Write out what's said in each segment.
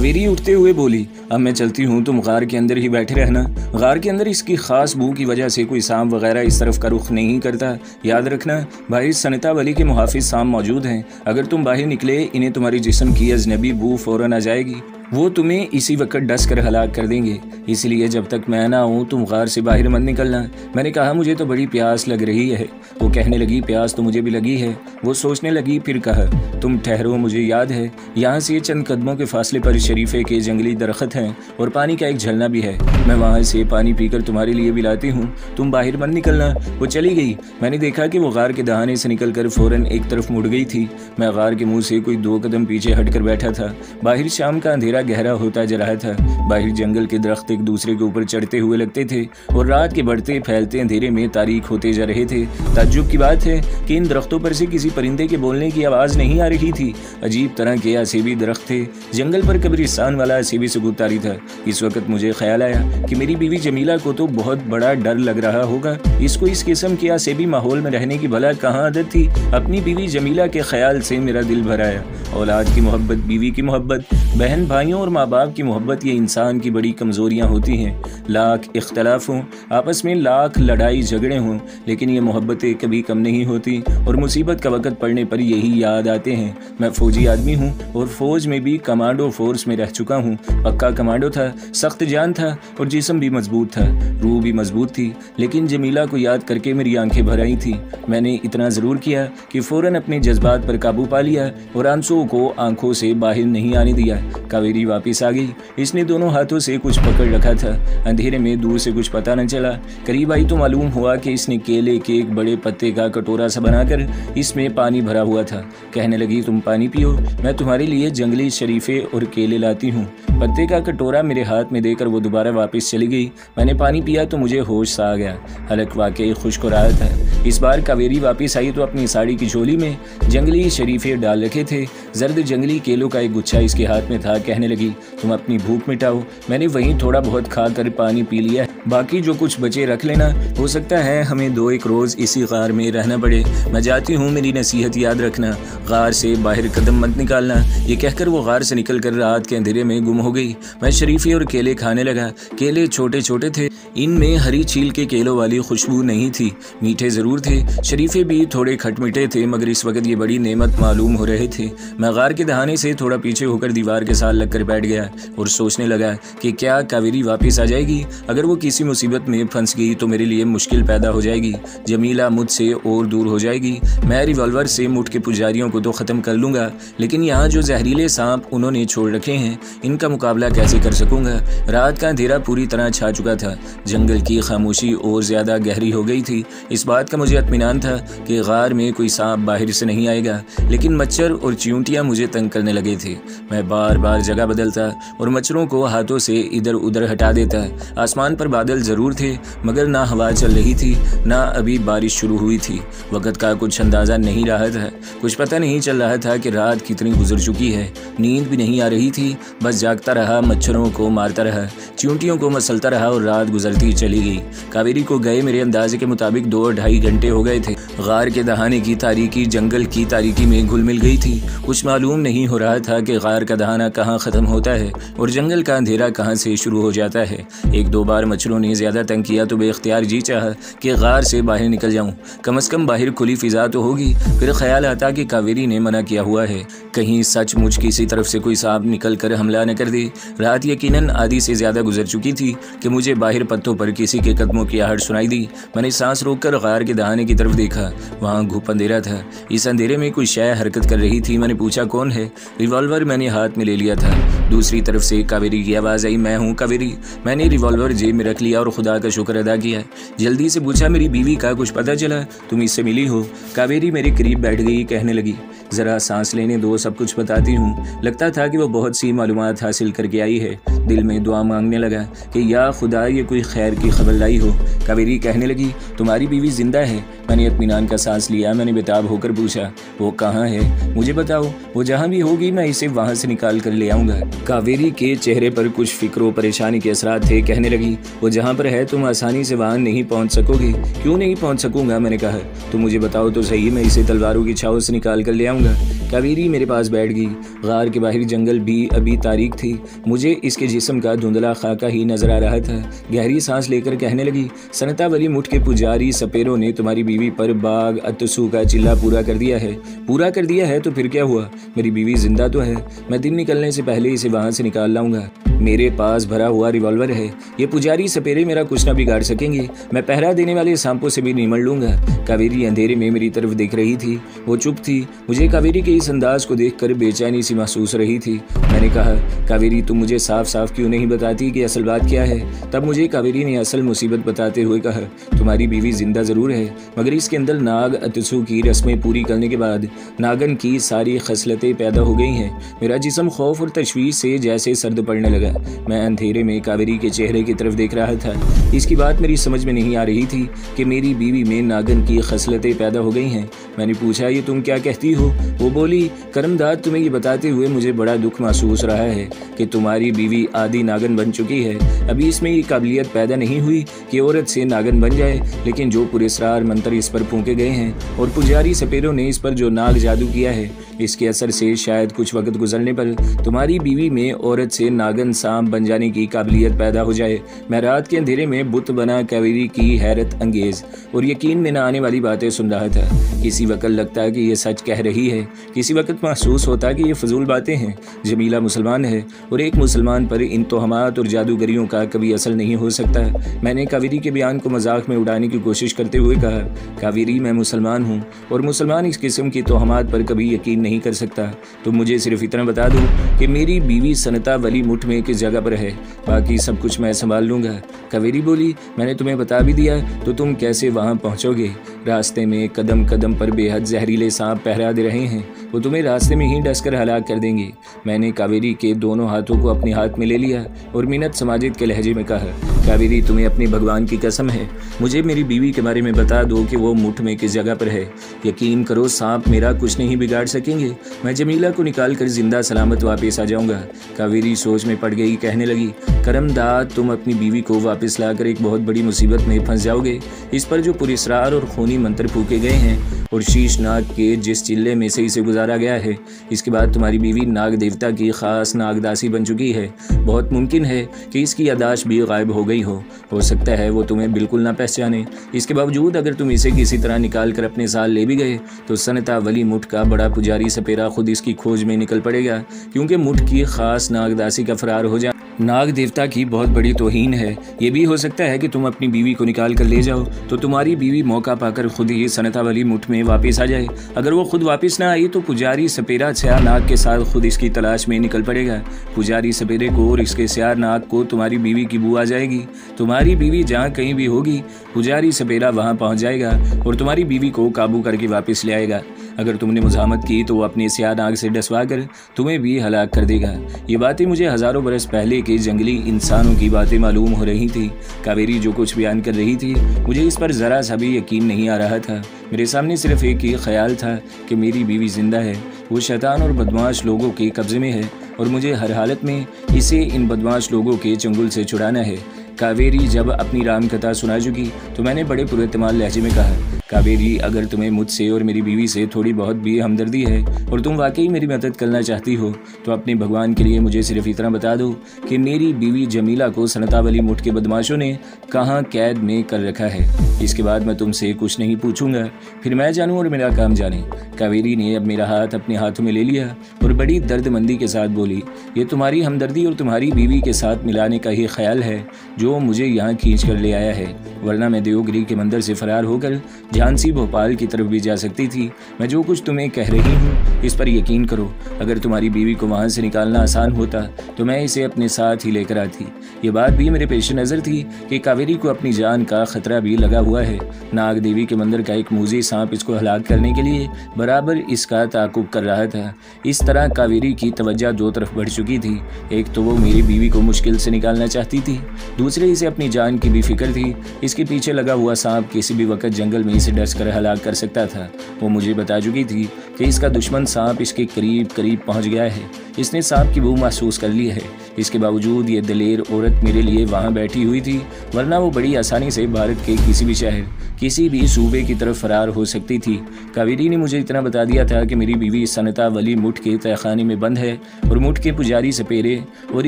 कावेरी उठते हुए बोली, अब मैं चलती हूँ, तुम गार के अंदर ही बैठे रहना। गार के अंदर इसकी खास बू की वजह से कोई सांप वगैरह इस तरफ का रुख नहीं करता। याद रखना, बाहर सनता वली के मुहाफिज सांप मौजूद हैं। अगर तुम बाहर निकले, इन्हें तुम्हारे जिस्म की अजनबी बू फौरन आ जाएगी। वो तुम्हें इसी वक्त डस कर हलाक कर देंगे। इसलिए जब तक मैं ना आऊँ तुम गार से बाहर मत निकलना। मैंने कहा, मुझे तो बड़ी प्यास लग रही है। वो कहने लगी, प्यास तो मुझे भी लगी है। वो सोचने लगी, फिर कहा, तुम ठहरो, मुझे याद है यहाँ से चंद कदमों के फासले पर शरीफे के जंगली दरख्त हैं और पानी का एक झरना भी है। मैं वहाँ से पानी पीकर तुम्हारे लिए भी लाती हूँ, तुम बाहर मत निकलना। वो चली गई। मैंने देखा कि वो गार के दहाने से निकलकर फौरन एक तरफ मुड़ गई थी। मैं गार के मुंह से कोई 2 कदम पीछे हटकर बैठा था। बाहर शाम का अंधेरा गहरा होता जा रहा था। बाहर जंगल के दरख्त एक दूसरे के ऊपर चढ़ते हुए लगते थे और रात के बढ़ते फैलते अंधेरे में तारीख होते जा रहे थे। ताज्जुब की बात है कि इन दरख्तों पर से किसी परिंदे के बोलने की आवाज़ नहीं आ रही थी। अजीब तरह के असेबी दरख्त थे। जंगल पर कब्रिस्तान वाला असेबी सबूत तारी था। इस वक्त मुझे ख्याल आया कि मेरी बीवी जमीला को तो बहुत बड़ा डर लग रहा होगा। इसको इस किस्म के असेबी माहौल में रहने की भला कहाँ आदत थी। अपनी बीवी जमीला के ख्याल से मेरा दिल भर आया। औलाद की मोहब्बत, बीवी की मोहब्बत, बहन भाइयों और माँ बाप की मोहब्बत, ये इंसान की बड़ी कमज़ोरियाँ होती हैं। लाख इख्तलाफ हों, आपस में लाख लड़ाई झगड़े हों, लेकिन ये मोहब्बतें कभी कम नहीं होती और मुसीबत का वक़्त पड़ने पर यही याद आते हैं। मैं फ़ौजी आदमी हूँ और फ़ौज में भी कमांडो फोर्स में रह चुका हूँ। पक्का कमांडो था, सख्त जान था और जिस्म भी मजबूत था, रूह भी मजबूत थी। लेकिन जमीला को याद करके मेरी आंखें भर आई थी। मैंने इतना ज़रूर किया कि फ़ौरन अपने जज्बात पर काबू पा लिया और आंसुओं को आंखों से बाहर नहीं आने दिया। कावेरी वापस आ गई। इसने दोनों हाथों से कुछ पकड़ रखा था। अंधेरे में दूर से कुछ पता न चला। करीब आई तो मालूम हुआ कि इसने केले के एक बड़े पत्ते का कटोरा सा बनाकर इसमें पानी भरा हुआ था। कहने लगी, तुम पानी पियो, मैं तुम्हारे लिए जंगली शरीफे और केले लाती हूँ। पत्ते का कटोरा मेरे हाथ में देकर वो दोबारा वापस चली गई। मैंने पानी पिया तो मुझे होश सा आ गया। हलक वाकई खुश्क हो रहा था। इस बार कावेरी वापस आई तो अपनी साड़ी की झोली में जंगली शरीफे डाल रखे थे। जर्द जंगली केलों का एक गुच्छा इसके हाथ में था। कहने लगी, तुम अपनी भूख मिटाओ, मैंने वहीं थोड़ा बहुत खाकर पानी पी लिया, बाकी जो कुछ बचे रख लेना। हो सकता है हमें 2-1 रोज़ इसी गार में रहना पड़े। मैं जाती हूँ, मेरी नसीहत याद रखना, गार से बाहर कदम मत निकालना। ये कहकर वो गार से निकलकर रात के अंधेरे में गुम हो गई। मैं शरीफे और केले खाने लगा। केले छोटे छोटे थे, इनमें हरी छील के केलों वाली खुशबू नहीं थी। मीठे ज़रूर थे, शरीफे भी थोड़े खटमिठे थे, मगर इस वक्त ये बड़ी नेमत मालूम हो रहे थे। मैं गार के दहाने से थोड़ा पीछे होकर दीवार के साथ लगकर बैठ गया और सोचने लगा कि क्या कावेरी वापस आ जाएगी। अगर वो किसी मुसीबत में फंस गई तो मेरे लिए मुश्किल पैदा हो जाएगी। जमीला मुझसे और दूर हो जाएगी। मैं रिवॉल्वर से मुठ के पुजारियों को तो ख़त्म कर लूँगा, लेकिन यहाँ जो जहरीले सांप उन्होंने छोड़ रखे हैं, इनका मुकाबला कैसे कर सकूँगा। रात का अंधेरा पूरी तरह छा चुका था। जंगल की खामोशी और ज़्यादा गहरी हो गई थी। इस बात का मुझे इत्मीनान था कि गार में कोई सांप बाहर से नहीं आएगा, लेकिन मच्छर और चींटियाँ मुझे तंग करने लगे थे। मैं बार बार जगह बदलता और मच्छरों को हाथों से इधर उधर हटा देता। आसमान पर बादल ज़रूर थे, मगर ना हवा चल रही थी, ना अभी बारिश शुरू हुई थी। वक़्त का कुछ अंदाज़ा नहीं रहा था। कुछ पता नहीं चल रहा था कि रात कितनी गुजर चुकी है। नींद भी नहीं आ रही थी। बस जागता रहा, मच्छरों को मारता रहा, चींटियों को मसलता रहा और रात गुजरती चली गई। कावेरी को गए मेरे अंदाजे के मुताबिक 2-2.5 घंटे हो गए थे। गार के दहाने की तारीकी जंगल की तारीकी में घुल मिल गई थी। कुछ मालूम नहीं हो रहा था कि गार का दहाना कहाँ ख़त्म होता है और जंगल का अंधेरा कहाँ से शुरू हो जाता है। 1-2 बार मच्छरों ने ज़्यादा तंग किया तो बेख्तियार जी चाहा कि गार से बाहर निकल जाऊँ, कम से कम बाहर खुली फ़िज़ा तो होगी। फिर ख्याल आता कि कावेरी ने मना किया हुआ है, कहीं सचमुच किसी तरफ से कोई सांप निकल कर हमला न कर दे। रात यकीनन आधी से ज़्यादा गुजर चुकी थी कि मुझे बाहर पत्तों पर किसी के कदमों की आहट सुनाई दी। मैंने सांस रोककर गार के दहाने की तरफ देखा। वहाँ घुप अंधेरा था। इस अंधेरे में कोई शय हरकत कर रही थी। मैंने पूछा, कौन है? रिवॉल्वर मैंने हाथ में ले लिया था। दूसरी तरफ से कावेरी की आवाज़ आई, मैं हूँ कावेरी। मैंने रिवॉल्वर जेब में रख लिया और खुदा का शुक्र अदा किया। जल्दी से पूछा, मेरी बीवी का कुछ पता चला? तुम इससे मिली हो? कावेरी मेरे करीब बैठ गई। कहने लगी, ज़रा सांस लेने दो, सब कुछ बताती हूँ। लगता था कि वो बहुत सी मालूमात हासिल करके आई है। दिल में दुआ मांगने लगा कि या खुदा ये कोई खैर की खबर लाई हो। कावेरी कहने लगी, तुम्हारी बीवी जिंदा है? मैंने इत्मीनान का सांस लिया। मैंने बेताब होकर पूछा, वो कहाँ है? मुझे बताओ। वो जहाँ भी होगी मैं इसे वहाँ से निकाल कर ले आऊँगा। कावेरी के चेहरे पर कुछ फिक्र परेशानी के असरात थे। कहने लगी, वो जहाँ पर है तुम आसानी से वहाँ नहीं पहुँच सकोगे। क्यों नहीं पहुँच सकूँगा? मैंने कहा, तुम मुझे बताओ तो सही, मैं इसे तलवारों की छाव से निकाल कर ले आऊँगा। कावेरी मेरे पास बैठ गई। गार के बाहर जंगल भी अभी तारीख थी। मुझे इसके जिस्म का धुंधला खाका ही नजर आ रहा था। गहरी सांस लेकर कहने लगी, सनतावली मुठ के पुजारी सपेरों ने तुम्हारी बीवी पर बाग अतसू का चिल्ला पूरा कर दिया है। पूरा कर दिया है तो फिर क्या हुआ? मेरी बीवी जिंदा तो है। मैं दिन निकलने से पहले इसे वहां से निकाल लाऊंगा। मेरे पास भरा हुआ रिवॉल्वर है। ये पुजारी सपेरे मेरा कुछ ना बिगाड़ सकेंगे। मैं पहरा देने वाले सांपों से भी निमड़ लूंगा। कावेरी अंधेरे में मेरी तरफ देख रही थी। वो चुप थी। मुझे कावेरी के इस अंदाज को देखकर बेचैनी सी महसूस रही थी। मैंने कहा, कावेरी तुम मुझे साफ साफ क्यों नहीं बताती कि असल बात क्या है? तब मुझे कावेरी ने असल मुसीबत बताते हुए कहा, तुम्हारी बीवी जिंदा जरूर है, मगर इसके अंदर नाग अतसू की रस्में पूरी करने के बाद नागन की सारी खसलतें पैदा हो गई हैं। मेरा जिस्म खौफ और तशवीश से जैसे सर्द पड़ने लगा। मैं अंधेरे में कावेरी के चेहरे की तरफ देख रहा था। इसकी बात मेरी समझ में नहीं आ रही थी कि मेरी बीवी में नागन की खसलतें पैदा हो गई हैं। मैंने पूछा, ये तुम क्या कहती हो? वो बोली, करमदाद, तुम्हें ये बताते हुए मुझे बड़ा दुख महसूस रहा है कि तुम्हारी बीवी आदि नागन बन चुकी है। अभी इसमें ये काबिलियत पैदा नहीं हुई कि औरत से नागन बन जाए, लेकिन जो पुरस्रार मंत्र इस पर फूंके गए हैं और पुजारी सपेरों ने इस पर जो नाग जादू किया है, इसके असर से शायद कुछ वक्त गुजरने पर तुम्हारी बीवी में औरत से नागन सांप बन जाने की काबिलियत पैदा हो जाए। मैं रात के अंधेरे में बुत बना कावेरी की हैरत अंगेज और यकीन में न आने वाली बातें सुन रहा था। किसी वक्त लगता कि ये सच कह रही है, किसी वक्त महसूस होता कि ये फजूल बातें हैं। जमीला मुसलमान है और एक मुसलमान पर इन तोहमात और जादूगरियों का कभी असर नहीं हो सकता। मैंने कावेरी के बयान को मजाक में उड़ाने की कोशिश करते हुए कहा, कावेरी मैं मुसलमान हूँ और मुसलमान इस किस्म की तोहमात पर कभी यकीन नहीं कर सकता। तुम मुझे सिर्फ इतना बता दो कि मेरी बीवी सनतावली मुठ में किस जगह पर है, बाकी सब कुछ मैं संभाल लूंगा। कावेरी बोली, मैंने तुम्हें बता भी दिया तो तुम कैसे वहां पहुंचोगे? रास्ते में कदम कदम पर बेहद जहरीले सांप पहरा दे रहे हैं, वो तुम्हें रास्ते में ही डसकर हलाक कर देंगे। मैंने कावेरी के दोनों हाथों को अपने हाथ में ले लिया और मिन्नत समाजिद के लहजे में कहा, कावेरी तुम्हें अपने भगवान की कसम है, मुझे मेरी बीवी के बारे में बता दो कि वो मुठ में किस जगह पर है। यकीन करो सांप मेरा कुछ नहीं बिगाड़ सकेंगे। मैं जमीला को निकाल कर जिंदा सलामत वापस आ जाऊंगा। कावेरी सोच में पड़ गई। कहने लगी, करमदाद, तुम अपनी बीवी को वापस लाकर एक बहुत बड़ी मुसीबत में फंस जाओगे। इस पर जो पुरस्रार और खूनी मंत्र फूके गए हैं और शीश नाग के जिस चिल्ले में से इसे गुजारा गया है, इसके बाद तुम्हारी बीवी नाग देवता की खास नागदासी बन चुकी है। बहुत मुमकिन है कि इसकी यादाश्त भी गायब हो गई हो सकता है वो तुम्हें बिल्कुल ना पहचाने। इसके बावजूद अगर तुम इसे किसी तरह निकाल कर अपने साथ ले भी गए तो सनतावली मुठ का बड़ा पुजारी सपेरा खुद इसकी खोज में निकल पड़ेगा, क्योंकि मुठ की खास नागदासी का फरार हो जाए नाग देवता की बहुत बड़ी तौहीन है। ये भी हो सकता है कि तुम अपनी बीवी को निकाल कर ले जाओ तो तुम्हारी बीवी मौका पाकर खुद ही सनतावली मुठ में वापस आ जाए। अगर वो खुद वापस ना आई तो पुजारी सपेरा स्याह नाग के साथ खुद इसकी तलाश में निकल पड़ेगा। पुजारी सपेरे को और इसके स्याह नाग को तुम्हारी बीवी की बू आ जाएगी। तुम्हारी बीवी जहाँ कहीं भी होगी पुजारी सपेरा वहाँ पहुँच जाएगा और तुम्हारी बीवी को काबू करके वापस ले आएगा। अगर तुमने मुजाहमत की तो वो अपने स्याह नाग से डसवा कर तुम्हें भी हलाक कर देगा। ये बातें मुझे हजारों बरस पहले के जंगली इंसानों की बातें मालूम हो रही थी। कावेरी जो कुछ बयान कर रही थी मुझे इस पर ज़रा सा भी यकीन नहीं आ रहा था। मेरे सामने सिर्फ एक ही ख्याल था कि मेरी बीवी जिंदा है, वो शैतान और बदमाश लोगों के कब्जे में है और मुझे हर हालत में इसे इन बदमाश लोगों के चंगुल से छुड़ाना है। कावेरी जब अपनी राम कथा सुना चुकी तो मैंने बड़े पुरएतमाद लहजे में कहा, कावेरी अगर तुम्हें मुझसे और मेरी बीवी से थोड़ी बहुत भी हमदर्दी है और तुम वाकई मेरी मदद करना चाहती हो तो अपने भगवान के लिए मुझे सिर्फ इतना बता दो कि मेरी बीवी जमीला को सनतावली मुठ के बदमाशों ने कहाँ कैद में कर रखा है। इसके बाद मैं तुमसे कुछ नहीं पूछूंगा, फिर मैं जानूं और मेरा काम जाने। कावेरी ने अब मेरा हाथ अपने हाथों में ले लिया और बड़ी दर्दमंदी के साथ बोली, ये तुम्हारी हमदर्दी और तुम्हारी बीवी के साथ मिलाने का ही ख्याल है जो मुझे यहाँ खींच कर ले आया है, वरना मैं देवगिरी के मंदिर से फरार होकर झांसी भोपाल की तरफ भी जा सकती थी। मैं जो कुछ तुम्हें कह रही हूँ इस पर यकीन करो। अगर तुम्हारी बीवी को वहाँ से निकालना आसान होता तो मैं इसे अपने साथ ही लेकर आती। ये बात भी मेरे पेश नज़र थी कि कावेरी को अपनी जान का खतरा भी लगा हुआ है। नाग देवी के मंदिर का एक मूजी सांप इसको हलाक करने के लिए बराबर इसका ताक़ुब कर रहा था। इस तरह कावेरी की तवज्जो दो तरफ बढ़ चुकी थी। एक तो वो मेरी बीवी को मुश्किल से निकालना चाहती थी, दूसरे इसे अपनी जान की भी फिक्र थी। इसके पीछे लगा हुआ सांप किसी भी वक्त जंगल में इसे डस कर हलाक कर सकता था। वो मुझे बता चुकी थी कि इसका दुश्मन सांप इसके करीब करीब पहुंच गया है। इसने सांप की बू महसूस कर ली है। इसके बावजूद ये दलेर औरत मेरे लिए वहाँ बैठी हुई थी, वरना वो बड़ी आसानी से भारत के किसी भी शहर, किसी भी सूबे की तरफ फरार हो सकती थी। कावेरी ने मुझे इतना बता दिया था कि मेरी बीवी सनता वली मुठ के तहखाने में बंद है और मुठ के पुजारी सपेरे और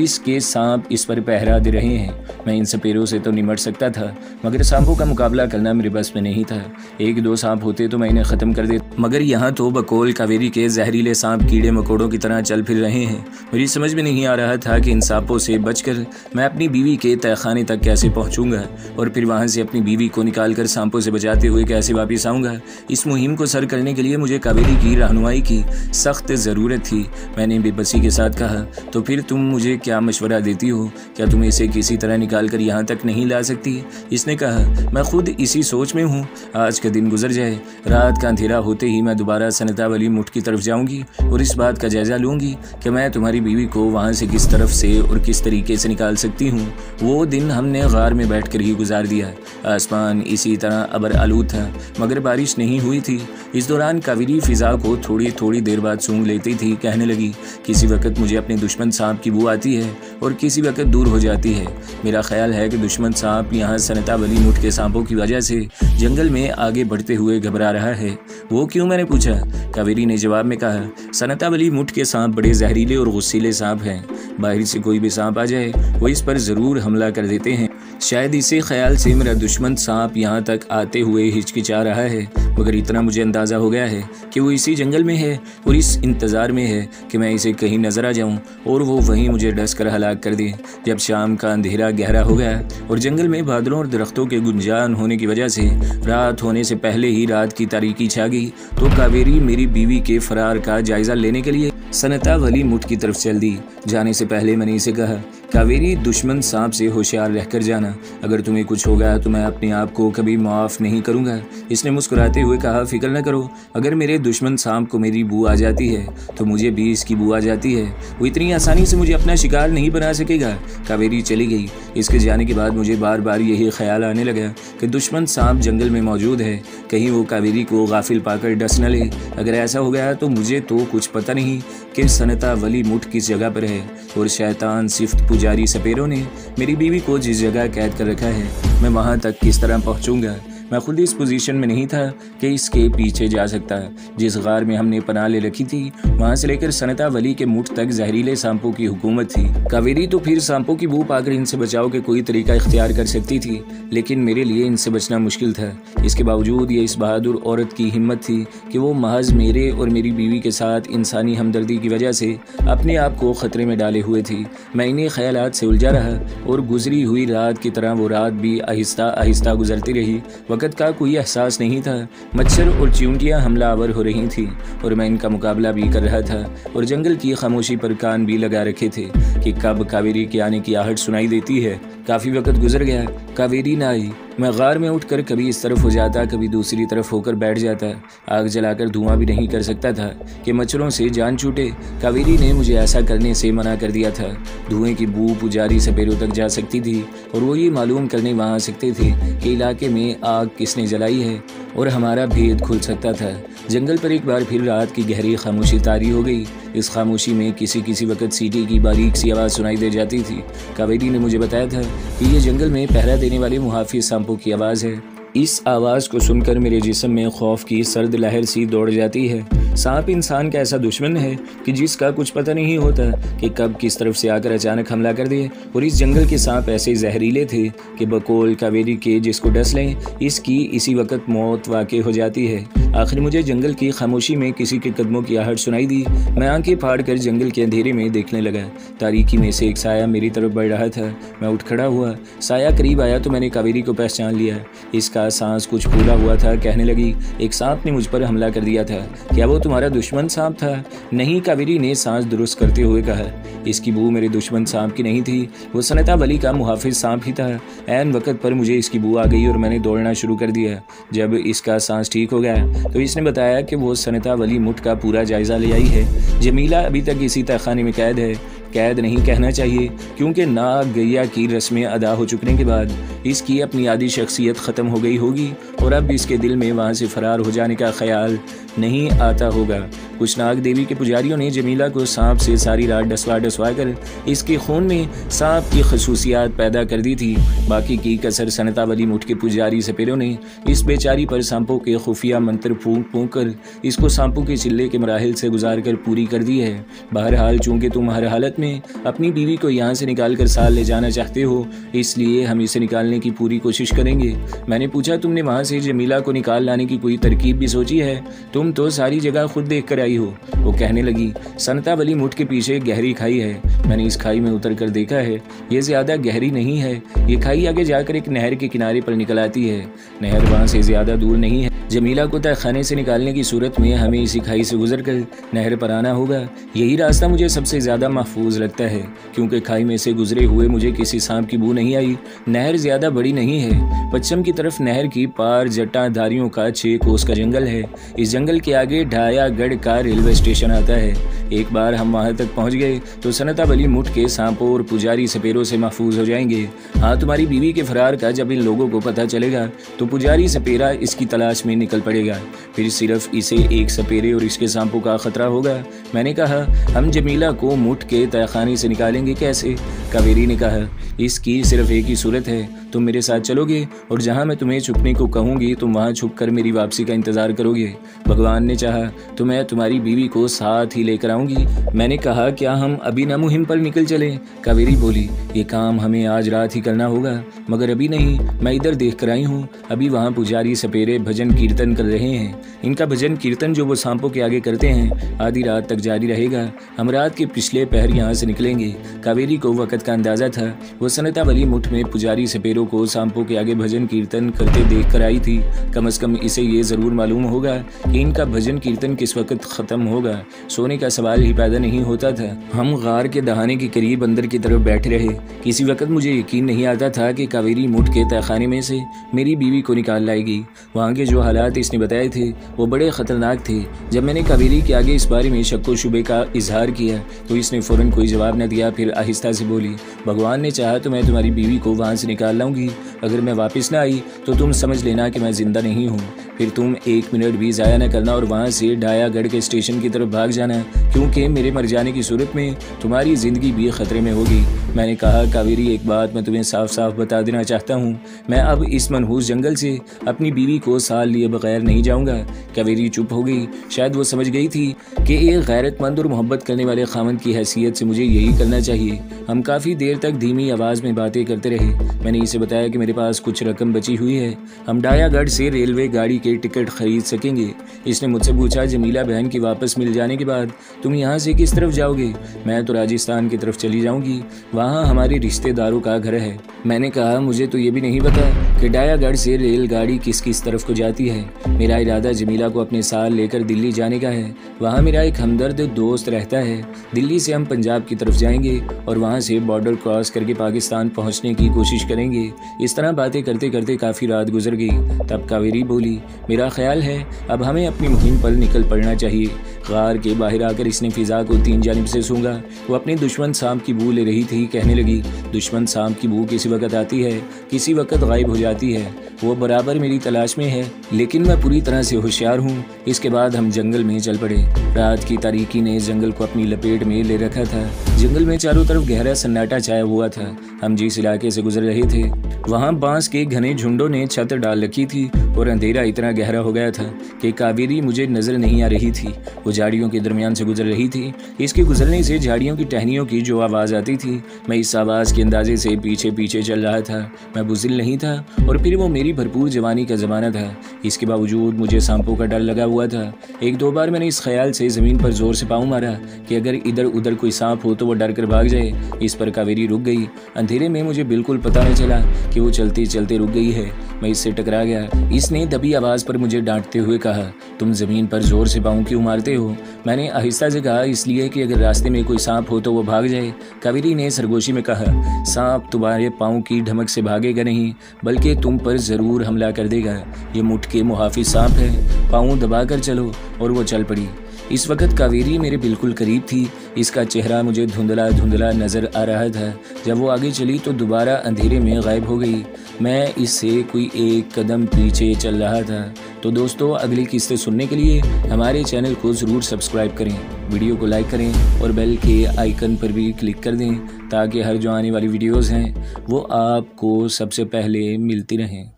इसके सांप इस पर पहरा दे रहे हैं। मैं इन सपेरों से तो निमट सकता था, मगर सांपों का मुकाबला करना मेरे बस में नहीं था। एक दो सांप होते तो मैं इन्हें ख़त्म कर देता, मगर यहाँ तो बकौल कावेरी के जहरीले सांप कीड़े मकोड़ों की तरह चल फिर रहे हैं। मेरी समझ में नहीं आ रहा था कि इन सांपों से बचकर मैं अपनी बीवी के तहखाने तक कैसे पहुँचूँगा और फिर वहाँ से अपनी बीवी को निकाल कर सांपों से बचाते हुए कैसे वापस आऊँगा। इस मुहिम को सर करने के लिए मुझे कावेरी की रहनुमाई की सख्त ज़रूरत थी। मैंने बेबसी के साथ कहा, तो फिर तुम मुझे क्या मशवरा देती हो? क्या तुम इसे किसी तरह निकाल कर यहाँ तक नहीं ला सकती? इसने कहा, मैं खुद इसी सोच में हूँ। आज का दिन गुजर जाए, रात का अंधेरा होते ही मैं दोबारा सनता वाली मुठ की तरफ जाऊँगी और इस बात का जायज़ा लूँगी कि मैं तुम्हारी बीवी को वहाँ से किस तरफ से और किस तरीके से निकाल सकती हूँ। वो दिन हमने गार में बैठ कर ही गुजार दिया। आसमान इसी तरह अबर आलूद था, मगर बारिश नहीं हुई थी। इस दौरान कावेरी फिजा को थोड़ी थोड़ी देर बाद सूंघ लेती थी। कहने लगी, किसी वक्त मुझे अपने दुश्मन सांप की बू आती है और किसी वक्त दूर हो जाती है। मेरा ख्याल है कि दुश्मन सांप यहाँ सनता वली मुठ के सांपों की वजह से जंगल में आगे बढ़ते हुए घबरा रहा है। वो क्यों? मैंने पूछा। कावेरी ने जवाब में कहा, सनता वली मुठ के सांप बड़े जहरीले और गुस्सीले सांप हैं। बाहर से कोई भी सांप आ जाए वो इस पर ज़रूर हमला कर देते हैं। शायद इसी ख्याल से मेरा दुश्मन सांप यहाँ तक आते हुए हिचकिचा रहा है, मगर इतना मुझे अंदाज़ा हो गया है कि वो इसी जंगल में है और इस इंतज़ार में है कि मैं इसे कहीं नज़र आ जाऊँ और वो वहीं मुझे डस कर हलाक कर दे। जब शाम का अंधेरा गहरा हो गया और जंगल में बादलों और दरख्तों के गुंजान होने की वजह से रात होने से पहले ही रात की तारीकी छा गई, तो कावेरी मेरी बीवी के फरार का जायज़ा लेने के लिए सनता वली मुठ की तरफ चल दी। जाने से पहले मैंने इसे कहा, कावेरी, दुश्मन सांप से होशियार रहकर जाना। अगर तुम्हें कुछ हो गया तो मैं अपने आप को कभी माफ़ नहीं करूँगा। इसने मुस्कुराते हुए कहा, फिक्र न करो, अगर मेरे दुश्मन सांप को मेरी बू आ जाती है तो मुझे भी इसकी बू आ जाती है। वो इतनी आसानी से मुझे अपना शिकार नहीं बना सकेगा। कावेरी चली गई। इसके जाने के बाद मुझे बार बार यही ख्याल आने लगा कि दुश्मन सांप जंगल में मौजूद है, कहीं वो कावेरी को गाफिल पाकर डस न ले। अगर ऐसा हो गया तो मुझे तो कुछ पता नहीं कि सनता वली मुठ किस जगह पर है और शैतान सिफ्त पुजारी सपेरों ने मेरी बीवी को जिस जगह कैद कर रखा है, मैं वहाँ तक किस तरह पहुँचूँगा। मैं खुद इस पोजीशन में नहीं था कि इसके पीछे जा सकता। जिस गार में हमने पनाह ले रखी थी वहाँ से लेकर सनता वली के मुठ तक जहरीले सांपों की हुकूमत थी। कावेरी तो फिर सांपों की बू पाकर इनसे बचाव के कोई तरीका इख्तियार कर सकती थी, लेकिन मेरे लिए इनसे बचना मुश्किल था। इसके बावजूद ये इस बहादुर औरत की हिम्मत थी कि वो महज मेरे और मेरी बीवी के साथ इंसानी हमदर्दी की वजह से अपने आप को ख़तरे में डाले हुए थी। मैं इन्हीं ख्यालात से उलझा रहा और गुजरी हुई रात की तरह वो रात भी आहिस्ता आहिस्ता गुजरती रही। वक़्त का कोई एहसास नहीं था। मच्छर और चींटियां हमलावर हो रही थीं और मैं इनका मुकाबला भी कर रहा था और जंगल की खामोशी पर कान भी लगा रखे थे कि कब कावेरी के आने की आहट सुनाई देती है। काफ़ी वक्त गुजर गया, कावेरी ना आई। मैं गार में उठकर कभी इस तरफ हो जाता, कभी दूसरी तरफ होकर बैठ जाता। आग जलाकर धुआं भी नहीं कर सकता था कि मच्छरों से जान छूटे। कावेरी ने मुझे ऐसा करने से मना कर दिया था। धुएं की बू पुजारी सपेरों तक जा सकती थी और वो ये मालूम करने वहाँ आ सकते थे कि इलाके में आग किसने जलाई है और हमारा भेद खुल सकता था। जंगल पर एक बार फिर रात की गहरी खामोशी तारी हो गई। इस खामोशी में किसी वक्त सीटी की बारीक सी आवाज़ सुनाई दे जाती थी। कावेरी ने मुझे बताया था कि ये जंगल में पहरा देने वाले मुहाफिज सांपों की आवाज़ है। इस आवाज़ को सुनकर मेरे जिस्म में खौफ की सर्द लहर सी दौड़ जाती है। सांप इंसान का ऐसा दुश्मन है कि जिसका कुछ पता नहीं होता कि कब किस तरफ से आकर अचानक हमला कर दे। और इस जंगल के सांप ऐसे जहरीले थे कि बकौल कावेरी के जिसको डस लें इसकी इसी वक्त मौत वाक़ई हो जाती है। आखिर मुझे जंगल की खामोशी में किसी के कदमों की आहट सुनाई दी। मैं आंखें फाड़ कर जंगल के अंधेरे में देखने लगा। तारीकी में से एक साया मेरी तरफ बढ़ रहा था। मैं उठ खड़ा हुआ। साया करीब आया तो मैंने कावेरी को पहचान लिया। इसका सांस कुछ फूला हुआ था। कहने लगी, एक सांप ने मुझ पर हमला कर दिया था। क्या वो तुम्हारा दुश्मन सांप था? नहीं, कावेरी ने सांस दुरुस्त करते हुए कहा। इसकी बू मेरे दुश्मन सांप की नहीं थी, वो सनता वली का मुहाफिज सांप ही था। ऐन वक्त पर मुझे इसकी बू आ गई और मैंने दौड़ना शुरू कर दिया। जब इसका सांस ठीक हो गया तो इसने बताया कि वो सनता वली मुठ का पूरा जायजा ले आई है। जमीला अभी तक इसी तहखाने में कैद है। कैद नहीं कहना चाहिए, क्योंकि नाग गैया की रस्में अदा हो चुकने के बाद इसकी अपनी आदि शख्सियत ख़त्म हो गई होगी और अब इसके दिल में वहाँ से फ़रार हो जाने का ख्याल नहीं आता होगा। कुछ नाग देवी के पुजारियों ने जमीला को सांप से सारी रात डसवा कर इसके खून में सांप की खसूसियात पैदा कर दी थी। बाकी की कसर सनता वली मुठ के पुजारी सपेरों ने इस बेचारी पर सांपों के खुफिया मंत्र फूंक कर इसको सांपों के चिल्ले के मराहिल से गुजार कर पूरी कर दी है। बहरहाल चूँकि तुम हर हालत में अपनी बीवी को यहाँ से निकाल कर साल ले जाना चाहते हो, इसलिए हम इसे निकालने की पूरी कोशिश करेंगे। मैंने पूछा, तुमने वहाँ से जमीला को निकाल लाने की कोई तरकीब भी सोची है? तुम तो सारी जगह खुद देख कर आई हो। वो कहने लगी, सनता वली मुठ के पीछे गहरी खाई है। मैंने इस खाई में उतर कर देखा है। ये ज्यादा गहरी नहीं है। ये खाई आगे जाकर एक नहर के किनारे पर निकल आती है। नहर वहाँ से ज्यादा दूर नहीं है। जमीला को तहखाने से निकालने की सूरत में हमें इसी खाई से गुजर कर नहर पर आना होगा। यही रास्ता मुझे सबसे ज्यादा महफूज लगता है, क्योंकि खाई में से गुजरे हुए मुझे किसी सांप की बू नहीं आई। नहर ज्यादा बड़ी नहीं है। पश्चिम की तरफ नहर की पार जटाधारियों का 6 कोस का जंगल है। इस जंगल के आगे ढायागढ़ का रेलवे स्टेशन आता है। एक बार हम वहां तक पहुंच गए तो सनता वली मुठ के सांपों और पुजारी सपेरों से महफूज हो जाएंगे। हाँ, तुम्हारी बीवी के फरार का जब इन लोगों को पता चलेगा तो पुजारी सपेरा इसकी तलाश में निकल पड़ेगा। फिर सिर्फ इसे एक सपेरे और इसके सांपों का खतरा होगा। मैंने कहा, हम जमीला को मुठ के तहखाने से निकालेंगे कैसे? कावेरी ने कहा, इसकी सिर्फ एक ही सूरत है, तुम मेरे साथ चलोगे और जहाँ मैं तुम्हें छुपने को कहूँगी तुम वहाँ छुप कर मेरी वापसी का इंतजार करोगे। भगवान ने चाहा तो मैं तुम्हारी बीवी को साथ ही लेकर आऊँगी। मैंने कहा, क्या हम अभी ना मुहिम पर निकल चलें? कावेरी बोली, ये काम हमें आज रात ही करना होगा, मगर अभी नहीं। मैं इधर देख कर आई हूँ, अभी वहाँ पुजारी सपेरे भजन कीर्तन कर रहे हैं। इनका भजन कीर्तन जो वो सांपों के आगे करते हैं आधी रात तक जारी रहेगा। हम रात के पिछले पहर यहाँ से निकलेंगे। कावेरी को वक़्त का अंदाज़ा था। वो सनता वली मुठ में पुजारी सपेरों को सांपों के आगे भजन कीर्तन करते देख कर आई थी। कम से कम इसे ये ज़रूर मालूम होगा कि इनका भजन कीर्तन किस वक्त ख़त्म होगा। सोने का सवाल ही पैदा नहीं होता था। हम गार के दहाने के करीब अंदर की तरफ बैठे रहे। किसी वक्त मुझे यकीन नहीं आता था कि कावेरी मुठ के तहखाने में से मेरी बीवी को निकाल लाएगी। वहाँ के जो हालात इसने बताए थे वो बड़े ख़तरनाक थे। जब मैंने कावेरी के आगे इस बारे में शक व शुबे का इजहार किया तो इसने फ़ौरन कोई जवाब न दिया। फिर आहिस्ता से बोली, भगवान ने चाहा तो मैं तुम्हारी बीवी को वहाँ से निकाल लाऊंगी। अगर मैं वापस ना आई तो तुम समझ लेना कि मैं जिंदा नहीं हूँ। फिर तुम 1 मिनट भी ज़ाया न करना और वहाँ से ढायागढ़ के स्टेशन की तरफ भाग जाना, क्योंकि मेरे मर जाने की सूरत में तुम्हारी ज़िंदगी भी ख़तरे में होगी। मैंने कहा, कावेरी एक बात मैं तुम्हें साफ साफ बता देना चाहता हूँ, मैं अब इस मनहूस जंगल से अपनी बीवी को साल लिए बगैर नहीं जाऊँगा। कावेरी चुप हो गई। शायद वो समझ गई थी कि एक गैरतमंद और मोहब्बत करने वाले खामन की हैसियत से मुझे यही करना चाहिए। हम काफ़ी देर तक धीमी आवाज़ में बातें करते रहे। मैंने इसे बताया कि मेरे पास कुछ रकम बची हुई है, हम ढायागढ़ से रेलवे गाड़ी के टिकट खरीद सकेंगे। इसने मुझसे पूछा, जमीला बहन की वापस मिल जाने के बाद तुम यहाँ से किस तरफ जाओगे? मैं तो राजस्थान की तरफ चली जाऊँगी, वहाँ हमारे रिश्तेदारों का घर है। मैंने कहा, मुझे तो ये भी नहीं पता कि ढायागढ़ से रेलगाड़ी किस किस तरफ को जाती है। मेरा इरादा जमीला को अपने साथ लेकर दिल्ली जाने का है। वहाँ मेरा एक हमदर्द दोस्त रहता है। दिल्ली से हम पंजाब की तरफ जाएंगे और वहाँ से बॉर्डर क्रॉस करके पाकिस्तान पहुँचने की कोशिश करेंगे। इस तरह बातें करते करते काफ़ी रात गुजर गई। तब कावेरी बोली, मेरा ख्याल है अब हमें अपनी मुहिम पर निकल पड़ना चाहिए। गार के बाहर आकर इसने फिजा को 3 जानिब से सूंघा। वो अपने दुश्मन सांप की बू ले रही थी। कहने लगी, दुश्मन सांप की बू किसी वक्त आती है, किसी वक्त गायब हो जाती है। वो बराबर मेरी तलाश में है, लेकिन मैं पूरी तरह से होशियार हूँ। इसके बाद हम जंगल में चल पड़े। रात की तारीकी ने जंगल को अपनी लपेट में ले रखा था। जंगल में चारों तरफ गहरा सन्नाटा छाया हुआ था। हम जिस इलाके से गुजर रहे थे वहाँ बांस के घने झुंडों ने छत डाल रखी थी और अंधेरा इतना गहरा हो गया था कि कावेरी मुझे नजर नहीं आ रही थी। वो झाड़ियों के दरमियान से गुजर रही थी। इसके गुजरने से झाड़ियों की टहनियों की जो आवाज़ आती थी, मैं इस आवाज़ के अंदाजे से पीछे पीछे चल रहा था। मैं बुज़िल नहीं था और फिर वो मेरी भरपूर जवानी का ज़माना था। इसके बावजूद मुझे सांपों का डर लगा हुआ था। एक दो बार मैंने इस ख्याल से ज़मीन पर ज़ोर से पाँव मारा कि अगर इधर उधर कोई सांप हो तो वो डर कर भाग जाए। इस पर कावेरी रुक गई। अंधेरे में मुझे बिल्कुल पता न चला कि वो चलते चलते रुक गई है। मैं इससे टकरा गया। इसने दबी आवाज़ पर मुझे डांटते हुए कहा, तुम ज़मीन पर ज़ोर से पाँव क्यों मारते हो? मैंने आहिस्ता से कहा, इसलिए कि अगर रास्ते में कोई सांप हो तो वो भाग जाए। कावेरी ने सरगोशी में कहा, सांप तुम्हारे पाँव की ढमक से भागेगा नहीं, बल्कि तुम पर ज़रूर हमला कर देगा। ये मुठ के मुहाफिज सांप है, पाँव दबा कर चलो। और वो चल पड़ी। इस वक्त कावेरी मेरे बिल्कुल करीब थी। इसका चेहरा मुझे धुंधला धुंधला नज़र आ रहा था। जब वो आगे चली तो दोबारा अंधेरे में गायब हो गई। मैं इससे कोई एक कदम पीछे चल रहा था। तो दोस्तों, अगली किस्से सुनने के लिए हमारे चैनल को ज़रूर सब्सक्राइब करें, वीडियो को लाइक करें और बेल के आइकन पर भी क्लिक कर दें ताकि हर जो आने वाली वीडियोज़ हैं वो आपको सबसे पहले मिलती रहें।